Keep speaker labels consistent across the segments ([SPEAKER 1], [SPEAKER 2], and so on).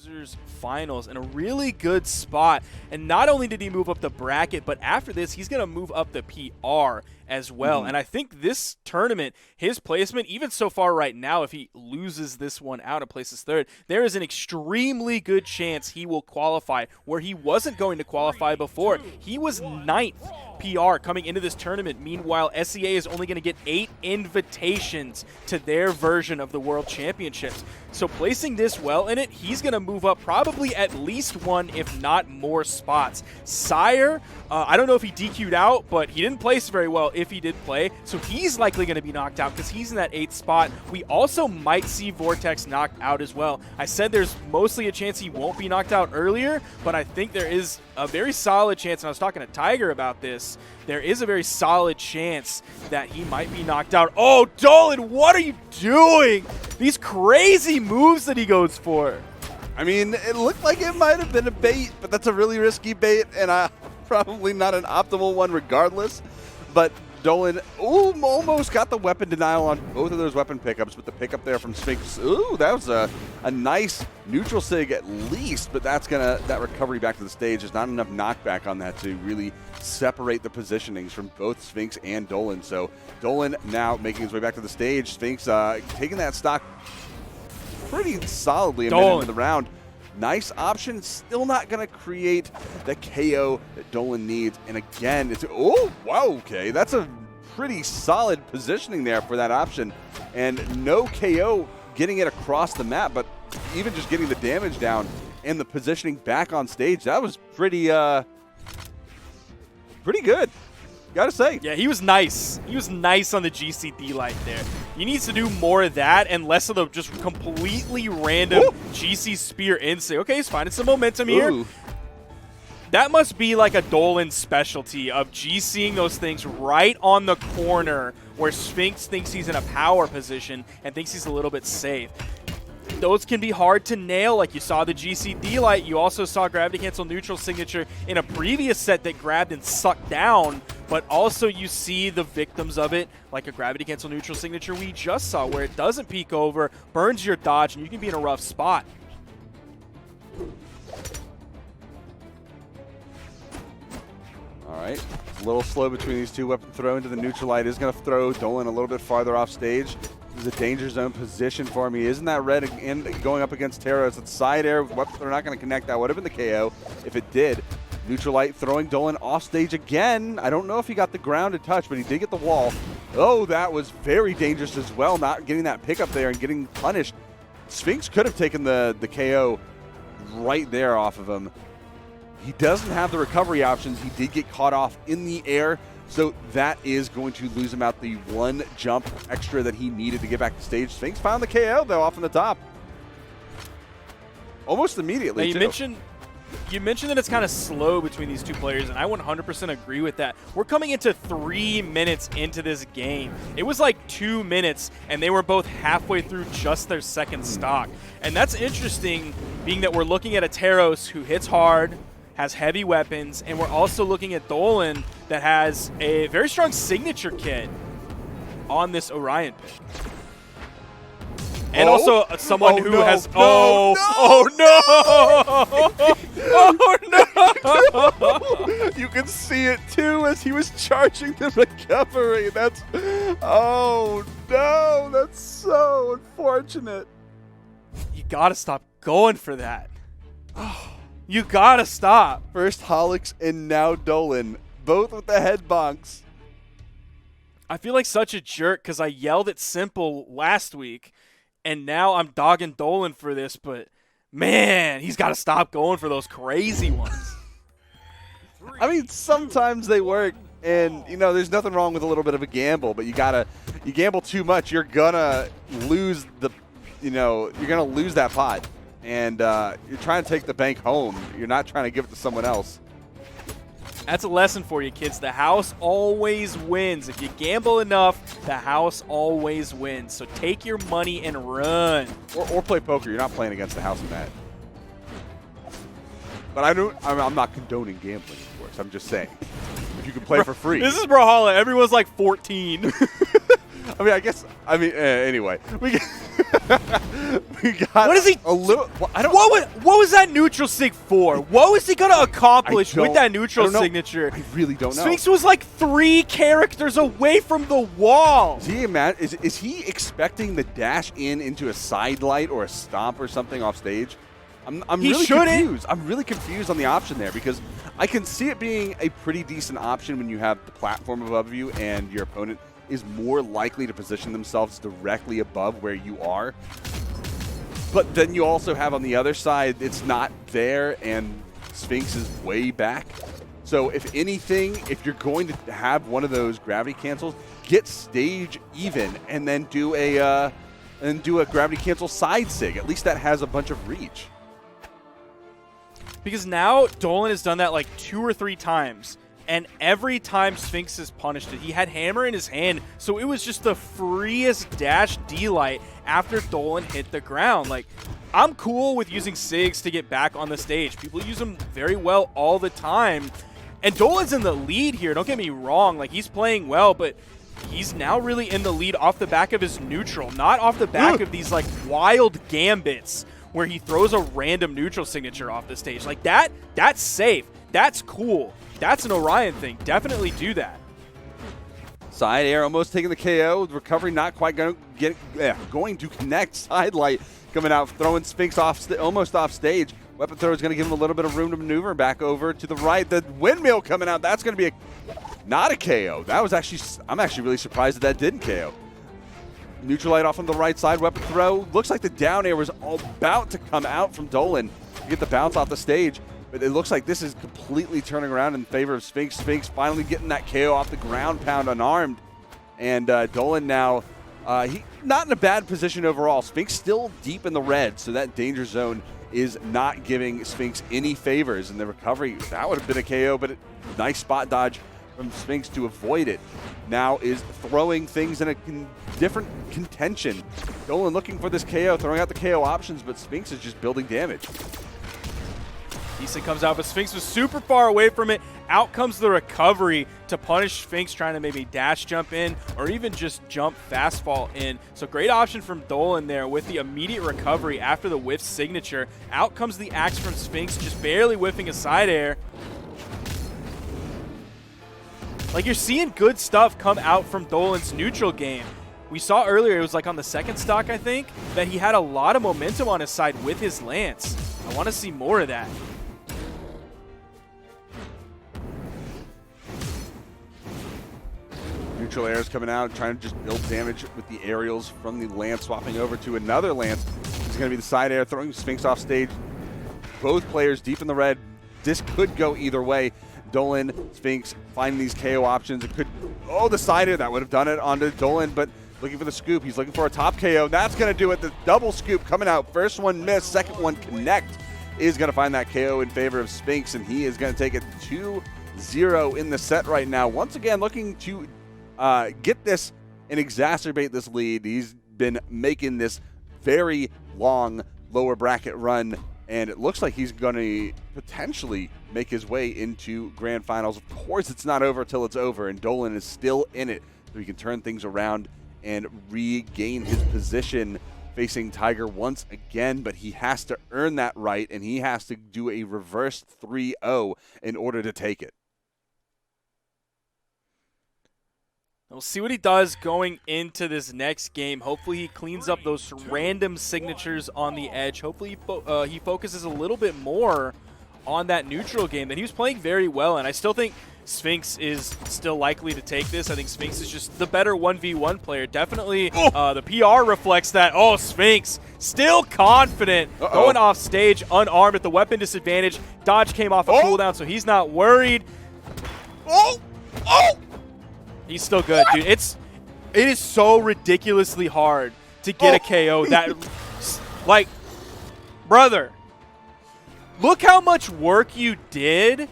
[SPEAKER 1] losers finals in a really good spot. And not only did he move up the bracket, but after this, he's going to move up the PR as well. And I think this tournament, his placement, even so far right now, if he loses this one out and places third, there is an extremely good chance he will qualify where he wasn't going to qualify before. He was 9th PR coming into this tournament. Meanwhile, SEA is only going to get 8 invitations to their version of the World Championships. So placing this well in it, he's going to move up probably at least 1, if not more spots. Sire, I don't know if he DQ'd out, but he didn't place very well if he did play. So he's likely going to be knocked out because he's in that 8th spot. We also might see Vortex knocked out as well. I said there's mostly a chance he won't be knocked out earlier, but I think there is a very solid chance, and I was talking to Tiger about this, there is a very solid chance that he might be knocked out. Oh, Dolan, what are you doing? These crazy moves that he goes for.
[SPEAKER 2] I mean, it looked like it might have been a bait, but that's a really risky bait, and probably not an optimal one regardless. But Dolan, almost got the weapon denial on both of those weapon pickups, but the pickup there from Sphynx, that was a nice neutral sig at least, but that recovery back to the stage, there's not enough knockback on that to really separate the positionings from both Sphynx and Dolan. So Dolan now making his way back to the stage. Sphynx taking that stock pretty solidly a minute into the round. Nice option, still not going to create the KO that Dolan needs. And again, it's, okay, that's a pretty solid positioning there for that option. And no KO getting it across the map, but even just getting the damage down and the positioning back on stage, that was pretty good. Gotta say.
[SPEAKER 1] Yeah, he was nice. He was nice on the GCD light there. He needs to do more of that and less of the just completely random GC spear in. Say, okay, he's finding some momentum here. That must be like a Dolan specialty of GCing those things right on the corner where Sphynx thinks he's in a power position and thinks he's a little bit safe. Those can be hard to nail, like you saw the GCD light. You also saw Gravity Cancel Neutral Signature in a previous set that grabbed and sucked down, but also you see the victims of it, like a Gravity Cancel Neutral Signature we just saw, where it doesn't peek over, burns your dodge, and you can be in a rough spot.
[SPEAKER 2] All right, a little slow between these two. Weapon throw into the neutral light is going to throw Dolan a little bit farther off stage. This is a danger zone position for me. Isn't that red and going up against Terra? It's a side air. They're not going to connect. That would have been the KO if it did. Neutral light throwing Dolan off stage again. I don't know if he got the grounded touch, but he did get the wall. Oh, that was very dangerous as well, not getting that pickup there and getting punished. Sphynx could have taken the KO right there off of him. He doesn't have the recovery options. He did get caught off in the air. So that is going to lose him out the 1 jump extra that he needed to get back to stage. Sphynx found the KO, though, off in the top. Almost immediately,
[SPEAKER 1] now, you mentioned that it's kind of slow between these two players, and I 100% agree with that. We're coming into 3 minutes into this game. It was like 2 minutes, and they were both halfway through just their second stock. And that's interesting, being that we're looking at a Teros who hits hard, has heavy weapons, and we're also looking at Dolan that has a very strong signature kit on this Orion pit. And also someone who has...
[SPEAKER 2] no! You can see it, too, as he was charging the recovery. That's... Oh, no! That's so unfortunate.
[SPEAKER 1] You gotta stop going for that. You gotta stop.
[SPEAKER 2] First Holix and now Dolan, both with the head bonks.
[SPEAKER 1] I feel like such a jerk because I yelled at Simple last week, and now I'm dogging Dolan for this, but man, he's got to stop going for those crazy ones.
[SPEAKER 2] I mean, sometimes they work, and, you know, there's nothing wrong with a little bit of a gamble, but you gamble too much, you're going to lose you're going to lose that pot. And you're trying to take the bank home. You're not trying to give it to someone else.
[SPEAKER 1] That's a lesson for you, kids. The house always wins. If you gamble enough, the house always wins. So take your money and run.
[SPEAKER 2] Or play poker. You're not playing against the house in that. But I'm not condoning gambling, of course. I'm just saying. If you can play for free.
[SPEAKER 1] This is Brawlhalla. Everyone's like 14.
[SPEAKER 2] anyway. We got
[SPEAKER 1] what is he?
[SPEAKER 2] A little. I don't.
[SPEAKER 1] What was that neutral sig for? What was he gonna accomplish with that neutral signature?
[SPEAKER 2] I really don't know.
[SPEAKER 1] Sphynx was like 3 characters away from the wall.
[SPEAKER 2] Is he expecting the dash into a side light or a stomp or something off stage? I'm really confused. I'm really confused on the option there because I can see it being a pretty decent option when you have the platform above you and your opponent is more likely to position themselves directly above where you are. But then you also have on the other side, it's not there and Sphynx is way back. So if anything, if you're going to have one of those gravity cancels, get stage even and then do a gravity cancel side sig. At least that has a bunch of reach.
[SPEAKER 1] Because now Dolan has done that like 2 or 3 times. And every time Sphynx has punished it, he had hammer in his hand, so it was just the freest dash D-light after Dolan hit the ground. Like, I'm cool with using SIGs to get back on the stage. People use them very well all the time. And Dolan's in the lead here, don't get me wrong. Like, he's playing well, but he's now really in the lead off the back of his neutral, not off the back of these, like, wild gambits where he throws a random neutral signature off the stage. Like, that's safe. That's cool. That's an Orion thing. Definitely do that.
[SPEAKER 2] Side air almost taking the KO. Recovery not quite going to connect. Side light coming out, throwing Sphynx almost off stage. Weapon throw is going to give him a little bit of room to maneuver back over to the right. The windmill coming out. That's going to be not a KO. That was actually, I'm actually really surprised that didn't KO. Neutral light off on the right side. Weapon throw. Looks like the down air was about to come out from Dolan to get the bounce off the stage. But it looks like this is completely turning around in favor of Sphynx. Sphynx finally getting that KO off the ground pound unarmed. And Dolan now, he not in a bad position overall. Sphynx still deep in the red, so that danger zone is not giving Sphynx any favors. And the recovery, that would have been a KO, but nice spot dodge from Sphynx to avoid it. Now is throwing things in a different contention. Dolan looking for this KO, throwing out the KO options, but Sphynx is just building damage.
[SPEAKER 1] Decent comes out, but Sphynx was super far away from it. Out comes the recovery to punish Sphynx trying to maybe dash jump in or even just jump fastfall in. So great option from Dolan there with the immediate recovery after the whiff signature. Out comes the axe from Sphynx, just barely whiffing a side air. Like, you're seeing good stuff come out from Dolan's neutral game. We saw earlier, it was like on the second stock, I think, that he had a lot of momentum on his side with his lance. I want to see more of that.
[SPEAKER 2] Neutral air is coming out, trying to just build damage with the aerials from the lance, swapping over to another lance. It's going to be the side air, throwing Sphynx off stage. Both players deep in the red. This could go either way. Dolan, Sphynx finding these KO options. It could, the side air, that would have done it onto Dolan, but looking for the scoop. He's looking for a top KO. That's going to do it. The double scoop coming out. First one miss, second one connect is going to find that KO in favor of Sphynx, and he is going to take it 2-0 in the set right now. Once again, looking to get this and exacerbate this lead. He's been making this very long lower bracket run, and it looks like he's going to potentially make his way into grand finals. Of course, it's not over till it's over, and Dolan is still in it, so he can turn things around and regain his position facing Tiger once again, but he has to earn that right, and he has to do a reverse 3-0 in order to take it.
[SPEAKER 1] We'll see what he does going into this next game. Hopefully he cleans up those random signatures on the edge. Hopefully he focuses a little bit more on that neutral game that he was playing very well, and I still think Sphynx is still likely to take this. I think Sphynx is just the better 1v1 player. Definitely the PR reflects that. Oh, Sphynx still confident, going off stage unarmed at the weapon disadvantage. Dodge came off a cooldown, so he's not worried. He's still good, dude. It is so ridiculously hard to get a KO. That, like, brother, look how much work you did,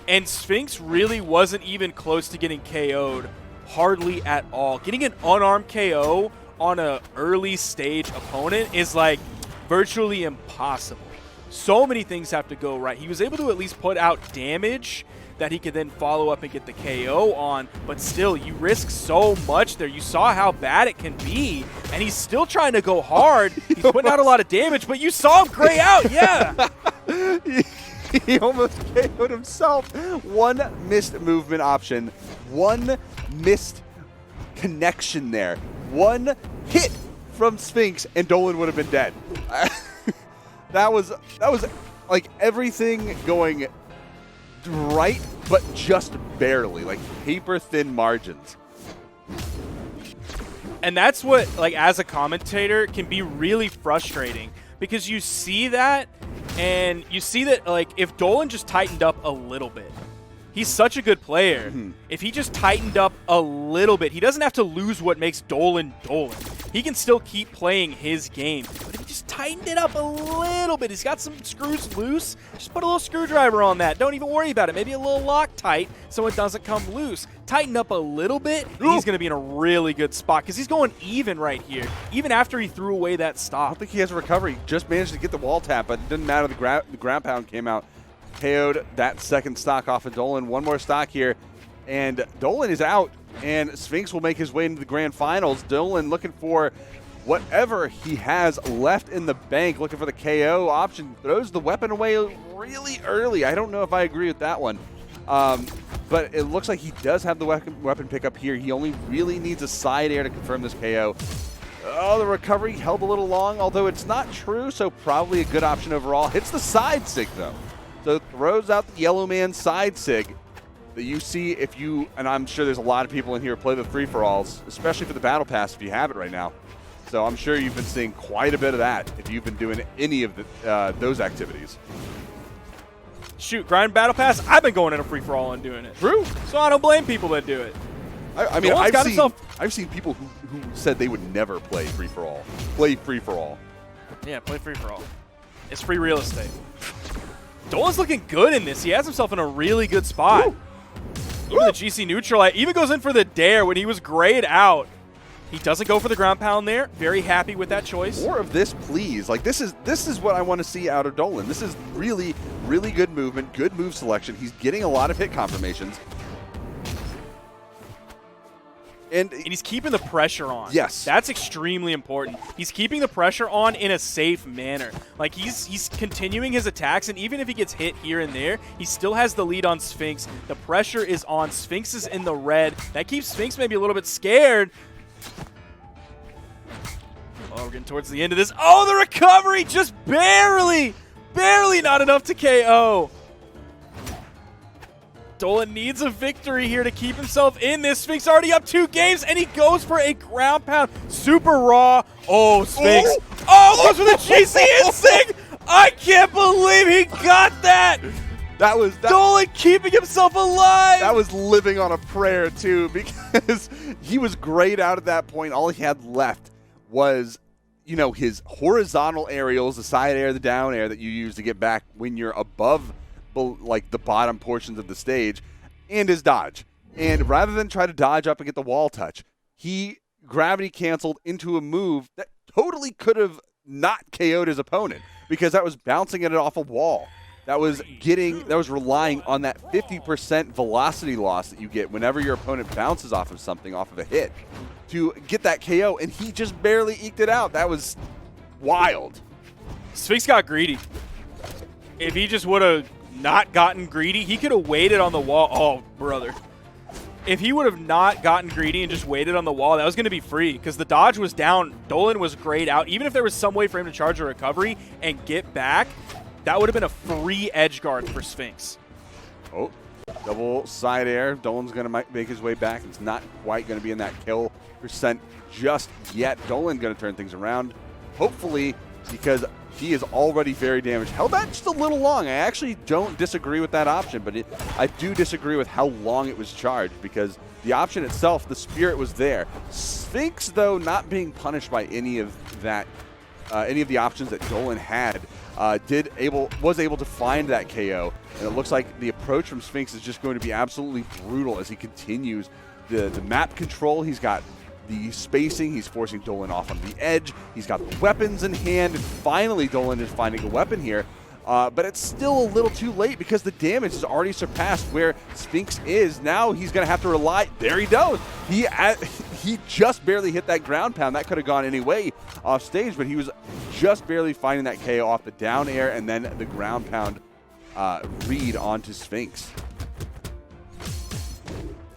[SPEAKER 1] and Sphynx really wasn't even close to getting KO'd, hardly at all. Getting an unarmed KO on an early stage opponent is, like, virtually impossible. So many things have to go right. He was able to at least put out damage that he could then follow up and get the KO on, but still, you risk so much there. You saw how bad it can be, and he's still trying to go hard. He's putting out a lot of damage, but you saw him gray out, yeah.
[SPEAKER 2] He almost KO'd himself. One missed movement option, one missed connection there, one hit from Sphynx, and Dolan would have been dead. That was like everything going right, but just barely, like paper thin margins.
[SPEAKER 1] And that's what, like, as a commentator, can be really frustrating, because you see that, and you see that, like, if Dolan just tightened up a little bit, he's such a good player. If he just tightened up a little bit, he doesn't have to lose what makes Dolan Dolan. He can still keep playing his game. But if he just tightened it up a little bit, he's got some screws loose, just put a little screwdriver on that. Don't even worry about it. Maybe a little Loctite so it doesn't come loose. Tighten up a little bit, he's going to be in a really good spot, because he's going even right here, even after he threw away that
[SPEAKER 2] I
[SPEAKER 1] stop.
[SPEAKER 2] don't think he has a recovery. Just managed to get the wall tap, but it didn't matter. The ground pound came out. KO'd that second stock off of Dolan. One more stock here, and Dolan is out, and Sphynx will make his way into the grand finals. Dolan looking for whatever he has left in the bank, looking for the KO option. Throws the weapon away really early. I don't know if I agree with that one. But it looks like he does have the weapon pickup here. He only really needs a side air to confirm this KO. Oh, the recovery held a little long, although it's not true, so probably a good option overall. Hits the side sig, though. So throws out the Yellow Man side sig that you see if you, and I'm sure there's a lot of people in here who play the free-for-alls, especially for the Battle Pass if you have it right now. So I'm sure you've been seeing quite a bit of that if you've been doing any of those activities.
[SPEAKER 1] Shoot, grind Battle Pass, I've been going in a free-for-all and doing it.
[SPEAKER 2] True.
[SPEAKER 1] So I don't blame people that do it.
[SPEAKER 2] I mean, I've seen people who said they would never play free-for-all. Play free-for-all.
[SPEAKER 1] Yeah, play free-for-all. It's free real estate. Dolan's looking good in this. He has himself in a really good spot.
[SPEAKER 2] Ooh.
[SPEAKER 1] Even the GC neutral, even goes in for the dare when he was grayed out. He doesn't go for the ground pound there. Very happy with that choice.
[SPEAKER 2] More of this, please. Like, this is what I want to see out of Dolan. This is really, really good movement, good move selection. He's getting a lot of hit confirmations. And
[SPEAKER 1] he's keeping the pressure on.
[SPEAKER 2] Yes.
[SPEAKER 1] That's extremely important. He's keeping the pressure on in a safe manner. Like, he's continuing his attacks, and even if he gets hit here and there, he still has the lead on Sphynx. The pressure is on. Sphynx is in the red. That keeps Sphynx maybe a little bit scared. Oh, we're getting towards the end of this. Oh, the recovery! Just barely! Barely not enough to KO. Dolan needs a victory here to keep himself in this. Sphynx already up 2 games, and he goes for a ground pound. Super raw. Oh, Sphynx. Oh, goes for the GC instinct. I can't believe he got that.
[SPEAKER 2] that was
[SPEAKER 1] Dolan keeping himself alive.
[SPEAKER 2] That was living on a prayer, too, because he was grayed out at that point. All he had left was, you know, his horizontal aerials, the side air, the down air that you use to get back when you're above, like, the bottom portions of the stage, and his dodge. And rather than try to dodge up and get the wall touch, he gravity canceled into a move that totally could have not KO'd his opponent, because that was bouncing it off a wall. That was relying on that 50% velocity loss that you get whenever your opponent bounces off of something, off of a hit, to get that KO, and he just barely eked it out. That was wild.
[SPEAKER 1] Sphynx got greedy. If he just would have not gotten greedy, he could have waited on the wall. Oh, brother. If he would have not gotten greedy and just waited on the wall, that was going to be free, because the dodge was down. Dolan was grayed out. Even if there was some way for him to charge a recovery and get back, that would have been a free edge guard for Sphynx.
[SPEAKER 2] Oh, double side air. Dolan's going to make his way back. It's not quite going to be in that kill percent just yet. Dolan going to turn things around, hopefully, because he is already very damaged. Held that just a little long. I actually don't disagree with that option, but I do disagree with how long it was charged, because the option itself, the spirit was there. Sphynx, though, not being punished by any of that, any of the options that Dolan had, was able to find that KO. And it looks like the approach from Sphynx is just going to be absolutely brutal as he continues the map control. He's got the spacing. He's forcing Dolan off on the edge. He's got the weapons in hand, and finally Dolan is finding a weapon here. But it's still a little too late because the damage has already surpassed where Sphynx is. Now he's going to have to rely. There he goes. He just barely hit that ground pound. That could have gone any way off stage, but he was just barely finding that KO off the down air and then the ground pound read onto Sphynx.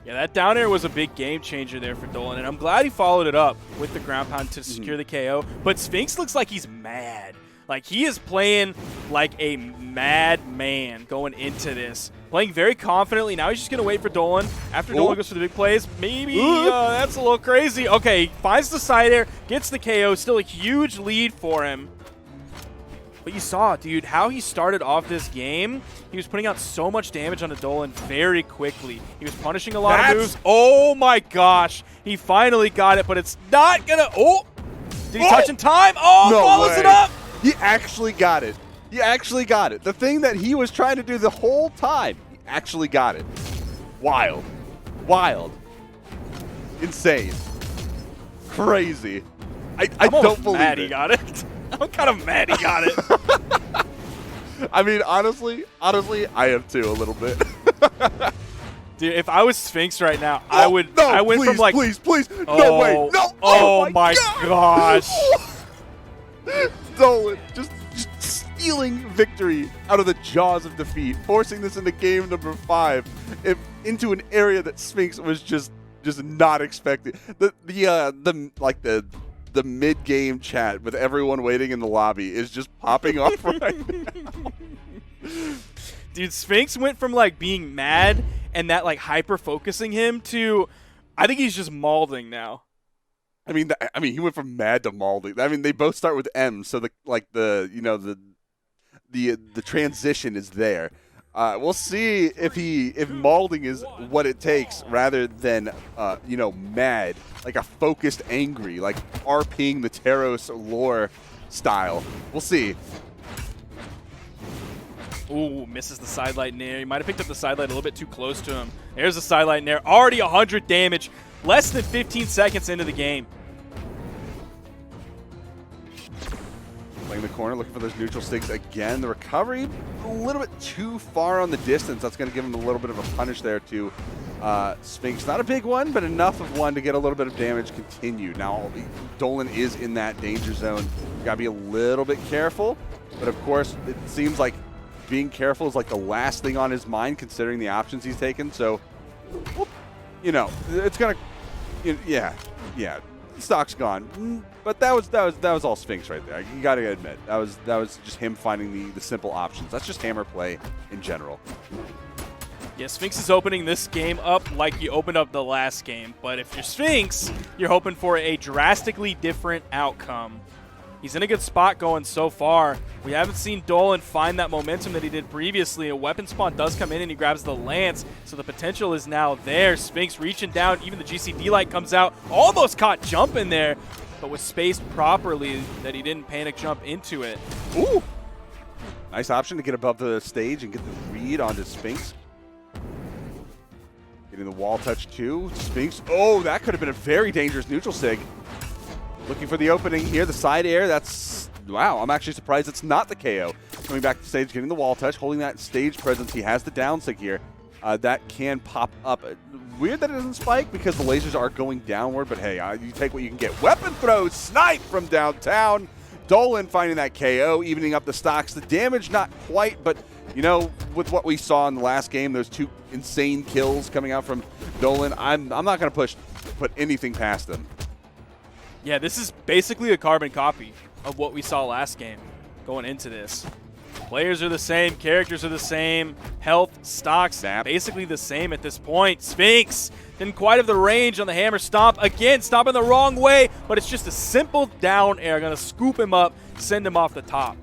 [SPEAKER 1] Yeah, that down air was a big game changer there for Dolan, and I'm glad he followed it up with the ground pound to secure the KO. But Sphynx looks like he's mad. Like, he is playing like a madman going into this. Playing very confidently. Now he's just going to wait for Dolan. After Dolan goes for the big plays, maybe that's a little crazy. Okay, finds the side air, gets the KO. Still a huge lead for him. But you saw, dude, how he started off this game. He was putting out so much damage onto Dolan very quickly. He was punishing a lot of moves. Oh, my gosh. He finally got it, but it's not going to... Oh! Did he touch in time? Oh,
[SPEAKER 2] no
[SPEAKER 1] follows
[SPEAKER 2] way.
[SPEAKER 1] it up!
[SPEAKER 2] He actually got it. He actually got it. The thing that he was trying to do the whole time, he actually got it. Wild. Wild. Insane. Crazy. I don't believe
[SPEAKER 1] mad
[SPEAKER 2] it.
[SPEAKER 1] he got it. I'm kind of mad he got it.
[SPEAKER 2] I mean, honestly, I am too a little bit.
[SPEAKER 1] Dude, if I was Sphynx right now, I would.
[SPEAKER 2] No,
[SPEAKER 1] I went
[SPEAKER 2] please,
[SPEAKER 1] from like,
[SPEAKER 2] please, no way, no.
[SPEAKER 1] Oh my gosh.
[SPEAKER 2] Dolan just stealing victory out of the jaws of defeat, forcing this into game number 5, into an area that Sphynx was just not expecting. The mid-game chat with everyone waiting in the lobby is just popping off right now.
[SPEAKER 1] Dude, Sphynx went from like being mad and that like hyper focusing him to, I think he's just mauling now.
[SPEAKER 2] I mean, he went from mad to mauling. I mean, they both start with M, so the transition is there. We'll see if mauling is what it takes rather than mad, like a focused angry, like RPing the Taros lore style. We'll see.
[SPEAKER 1] Ooh, misses the sidelight nair. He might have picked up the sidelight a little bit too close to him. There's the sidelight nair. Already 100 damage. Less than 15 seconds into the game.
[SPEAKER 2] Playing the corner, looking for those neutral sticks again. The recovery, a little bit too far on the distance. That's going to give him a little bit of a punish there to Sphynx. Not a big one, but enough of one to get a little bit of damage continued. Now, Dolan is in that danger zone. You got to be a little bit careful. But, of course, it seems like being careful is like the last thing on his mind, considering the options he's taken. So, it's going to, yeah, stock's gone. But that was all Sphynx right there. You got to admit, that was just him finding the simple options. That's just hammer play in general.
[SPEAKER 1] Yeah, Sphynx is opening this game up like you opened up the last game. But if you're Sphynx, you're hoping for a drastically different outcome. He's in a good spot going so far. We haven't seen Dolan find that momentum that he did previously. A weapon spawn does come in and he grabs the lance, so the potential is now there. Sphynx reaching down, even the GCD light comes out. Almost caught jumping there, but was spaced properly that he didn't panic jump into it.
[SPEAKER 2] Ooh! Nice option to get above the stage and get the read onto Sphynx. Getting the wall touch too. Sphynx, oh, that could have been a very dangerous neutral sig. Looking for the opening here, the side air, that's, wow, I'm actually surprised it's not the KO. Coming back to the stage, getting the wall touch, holding that stage presence. He has the down sig here. That can pop up. Weird that it doesn't spike because the lasers are going downward, but hey, you take what you can get. Weapon throw, snipe from downtown. Dolan finding that KO, evening up the stocks. The damage, not quite, but with what we saw in the last game, those 2 insane kills coming out from Dolan, I'm not going to put anything past them.
[SPEAKER 1] Yeah, this is basically a carbon copy of what we saw last game going into this. Players are the same, characters are the same, health, stocks, basically the same at this point. Sphynx didn't quite have the range on the hammer stomp. Again, stomping the wrong way, but it's just a simple down air. Going to scoop him up, send him off the top.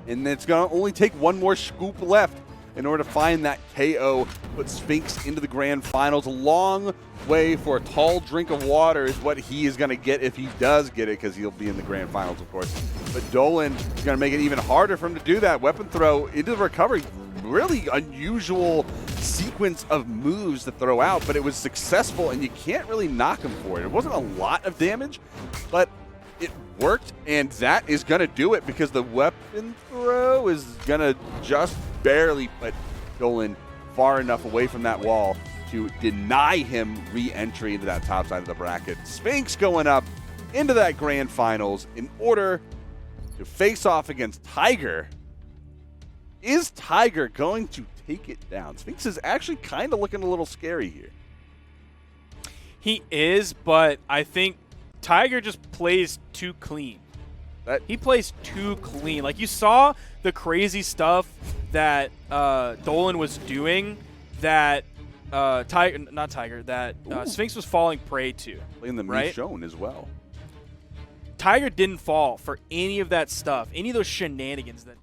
[SPEAKER 2] And it's going to only take one more scoop left in order to find that KO, put Sphynx into the grand finals. A long way for a tall drink of water is what he is going to get if he does get it, because he'll be in the grand finals, of course. But Dolan is going to make it even harder for him to do that. Weapon throw into the recovery. Really unusual sequence of moves to throw out, but it was successful, and you can't really knock him for it. It wasn't a lot of damage, but it worked, and that is going to do it because the weapon throw is going to just barely put Dolan far enough away from that wall to deny him re-entry into that top side of the bracket. Sphynx going up into that grand finals in order to face off against Tiger. Is Tiger going to take it down? Sphynx is actually kind of looking a little scary here.
[SPEAKER 1] He is, but I think Tiger just plays too clean. He plays too clean. Like, you saw the crazy stuff that Dolan was doing that Sphynx was falling prey to.
[SPEAKER 2] Playing the
[SPEAKER 1] right?
[SPEAKER 2] Michonne as well.
[SPEAKER 1] Tiger didn't fall for any of that stuff, any of those shenanigans that